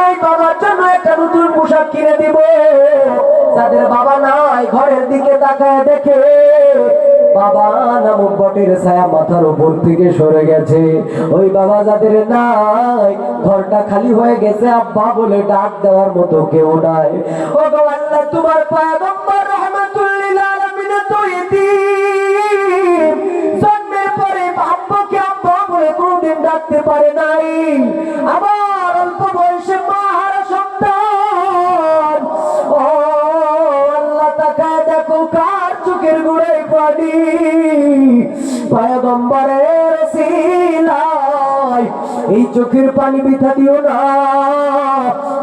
নাই বাবার জন্য একটা নতুন পোশাক কিনে দিব। যাদের বাবা নাই ঘরের দিকে তাকায় দেখে বাবা নামক বটের ছায়া মাথার উপর থেকে সরে গেছে। ওই বাবা যাদের নাই ঘরটা খালি হয়ে গেছে, আব্বা বলে ডাক দেওয়ার মতো কেউ নাই। ও গো আল্লাহ, তোমার পয়গম্বর রাহমাতুল লিল আলামিন তো ইতিম, জন্মের পরে আব্বাকে আব্বা বলে কোনদিন ডাকতে পারে নাই। আবার অল্প বয়সে মা হারা সন্তান। ও আল্লাহ, তাকায় দেখো কার চোখের গোড়ায় পানি। পয়গম্বরের ওসিলায় এই চোখের পানি বৃথা দিও না,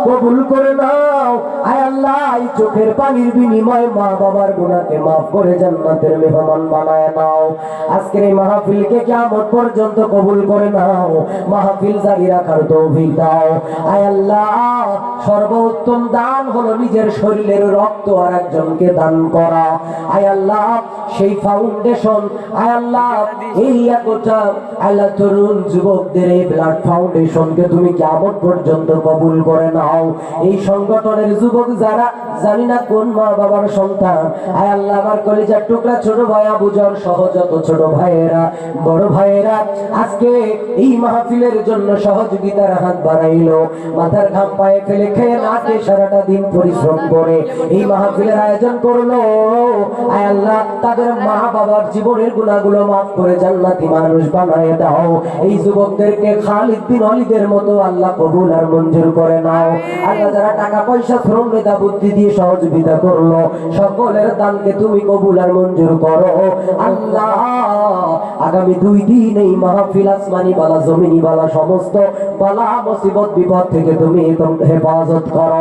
কবুল করে নাও। আয় আল্লাহ, এই চোখের পানির বিনিময়ে মা বাবার গুনাহকে মাফ করে জান্নাতের মেহমান বানায় নাও। আজকের এই মাহফিলকে কিয়ামত পর্যন্ত কবুল করে নাও, মাহফিল জারি রাখার তৌফিক দাও। আয় আল্লাহ, সর্বোত্তম দান হলো নিজের শরীরের রক্ত আর একজনকে দান করা। আয় আল্লাহ, সেই ফাউন্ডেশন, আয় আল্লাহ, এই একটা আল্লাহ তরুণ যুবকদের এই ব্লাড ফাউন্ডেশনকে তুমি কিয়ামত পর্যন্ত কবুল করে নাও। এই সংগঠনের যুবক যারা জানি না কোন মা বাবার সন্তান, আয় আল্লাহ, আমার কলিজার টুকরা ছোট ভাই আবু জর সহ যত ছোট ভাইয়েরা বড় ভাইয়েরা আজকে এই মাহফিলের জন্য সহযোগিতার হাত বাড়াইলো, মাথার ঘাম পায়ে ফেলে খেয়ে না খেয়ে সারাটা দিন পরিশ্রম করে এই মাহফিলের আয়োজন করলো। আয় আল্লাহ, তাদের মা বাবার জীবনের গুনাহগুলো মাফ করে জান্নাতি মানুষ বানায় দাও। এই যুবকদেরকে খালিদ বিন ওয়ালিদের মতো আল্লাহ কবুল আর মঞ্জুর করে নাও। আল্লাহ, যারা টাকা পয়সা শ্রম মেধা বুদ্ধি দিয়ে সহযোগিতা করলো, সকলের দানকে তুমি কবুল আর মঞ্জুর করো। আল্লাহ, আগামী 2 দিন এই মাহফিল আসমানি বালা জমিনি বালা সমস্ত বালা মুসিবত বিপদ থেকে তুমি হেফাজত করো।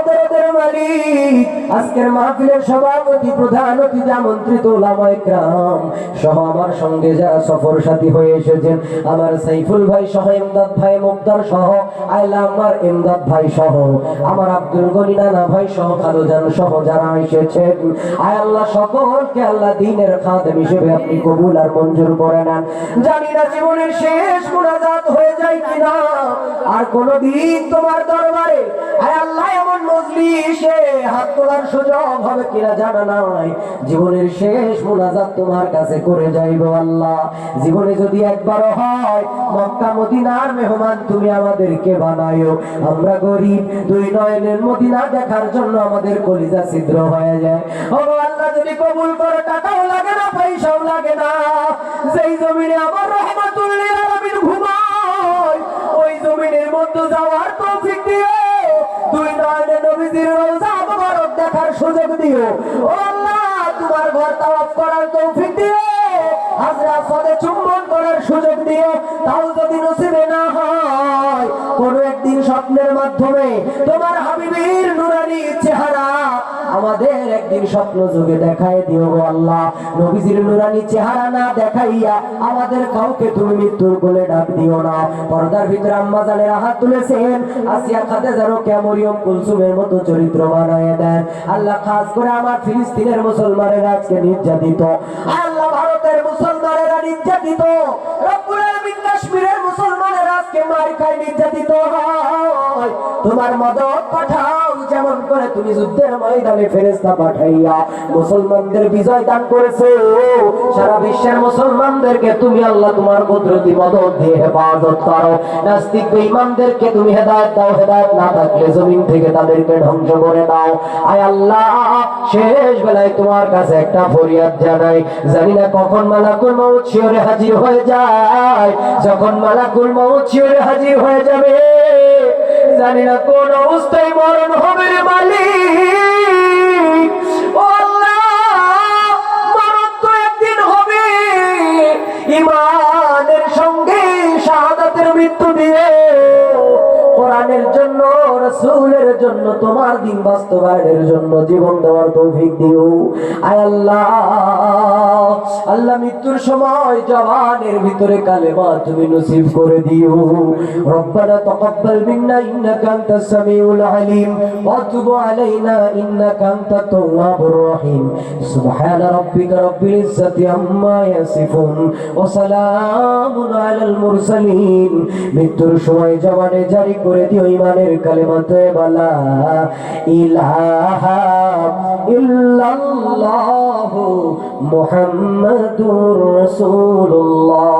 দরদের মালিক, আজকের মাহফিলের সভাপতি প্রধান অতিথি আমন্ত্রিত উলামায়ে কেরাম সহ আমার সঙ্গে যারা সফর সাথী হয়ে এসেছেন, আমার সাইফুল ভাই সহ ইমদাদ ভাই মুক্তার সহ আইলা আমার ইমদাদ ভাই সহ আমার আব্দুল গনি নানা ভাই সহ খালুজান সহ যারা এসেছেন, আয় আল্লাহ, সকলকে আল্লাহ দ্বীনের খাদেম হিসেবে আপনি কবুল আর মঞ্জুর করে নেন। জানি না জীবনের শেষ মুনাজাত হয়ে যায় কিনা, আর কোনদিন তোমার দরবারে আয় আল্লাহ এমন মজলিসে হাত তোলার সুযোগ হবে কিনা জানা নাই। জীবনের শেষ মুনাজাত তোমার কাছে করে যাইব আল্লাহ। জীবনে যদি একবারও হয়, মক্কা মদিনার মেহমান তুমি আমাদেরকে বানায়ো। আমরা গরিব, 2 নয়নের মদিনা দেখার জন্য আমাদের কলিজা ছিদ্র হয়ে যায়। ও আল্লাহ, যদি কবুল করে টাকাও লাগে না, পয়সাও লাগে না, যেই জমিনে আমার রাহমাতুল লিল আলামিন ঘুমায় ওই জমিনের মধ্যে যাওয়ার তৌফিক দিও। 2 নয়নের নবীজির রওজা মুবারক দেখার সুযোগ দিও। ও আল্লাহ, তোমার ঘর তাওয়াফ করার তৌফিক দিও, হাজরে আসওয়াদে চুম্বন করার সুযোগ দিও। তাও যদি নসিবে না হয়, কোনো একদিন স্বপ্নের মাধ্যমে তোমার হাবিবের নুরানি চেহারা আমাদের একদিন স্বপ্ন যুগে দেখায় দিও গো আল্লাহ। নবীজির নুরানি চেহারা না দেখাইয়া আমাদের কাউকে তুমি মৃত্যুর কোলে ডাক দিও না। পর্দার ভিতরে আম্মা জানের হাত তুলেছেন, আসিয়া খাদিজা রোকেয়া মরিয়ম কুলসুমের মতো চরিত্র বানায় দেন আল্লাহ। খাস করে আমার ফিলিস্তিনের মুসলমানেরা আজকে নির্যাতিত, আল্লাহ ভারতের মুসলমানেরা নির্যাতিত, রব্বুল আলামিন কাশ্মীরের মুসলমানেরা আজকে মার খায় নির্যাতিত হয়। তোমার মদদ পাঠাও, যেমন করে তুমি যুদ্ধের ময়দানে ফেরেশতা পাঠাইয়া মুসলমানদের বিজয় দান করেছো, সারা বিশ্বের মুসলমানদেরকে তুমি আল্লাহ তোমার কুদরতি মদদ দিয়ে হেফাজত করো। নাস্তিক বেঈমানদেরকে তুমি হেদায়েত দাও, হেদায়েত না থাকলে জমিন থেকে তাদেরকে ধ্বংস করে দাও। আয় আল্লাহ, শেষ বেলায় তোমার কাছে একটা ফরিয়াদ জানাই। জানি না কখন মালাকুল মউত শিয়রে হাজির হয়ে যায়। যখন মালাকুল মউত শিয়রে হাজির হয়ে যাবে, জানি না কোন অবস্থায় মরণ হবে রে মালিক। ও আল্লাহ, মরণ তো একদিন হবে, ঈমানের সঙ্গে শাহাদাতের মৃত্যু দিয়ে কোরআনের জন্য, রাসূলের জন্য, তোমার দিন বাস্তবায়নের জন্য জীবন দেওয়ার তৌফিক দিও। আয় আল্লাহ, আল্লাহ মৃত্যুর সময় জবানের ভিতরে কালেমা তুমি নসিব করে দিও। রব্বানা তাকাব্বাল মিন্না ইন্নাকা আনতাস সামিউল আলিম ওয়া তুব আলাইনা ইন্নাকা আনতাত তাওয়াবুর রহিম। সুবহানা রাব্বিকা রাব্বিল ইজ্জাতি আম্মা ইয়াসিফুন ওয়া সালামুন আলাল মুরসালিন। মৃত্যুর সময় জবানে জারি করে দিও ইমানের কালেমাতে বলা ইলাহা ইল্লাল্লাহু মুহাম্মাদুর রাসূলুল্লাহ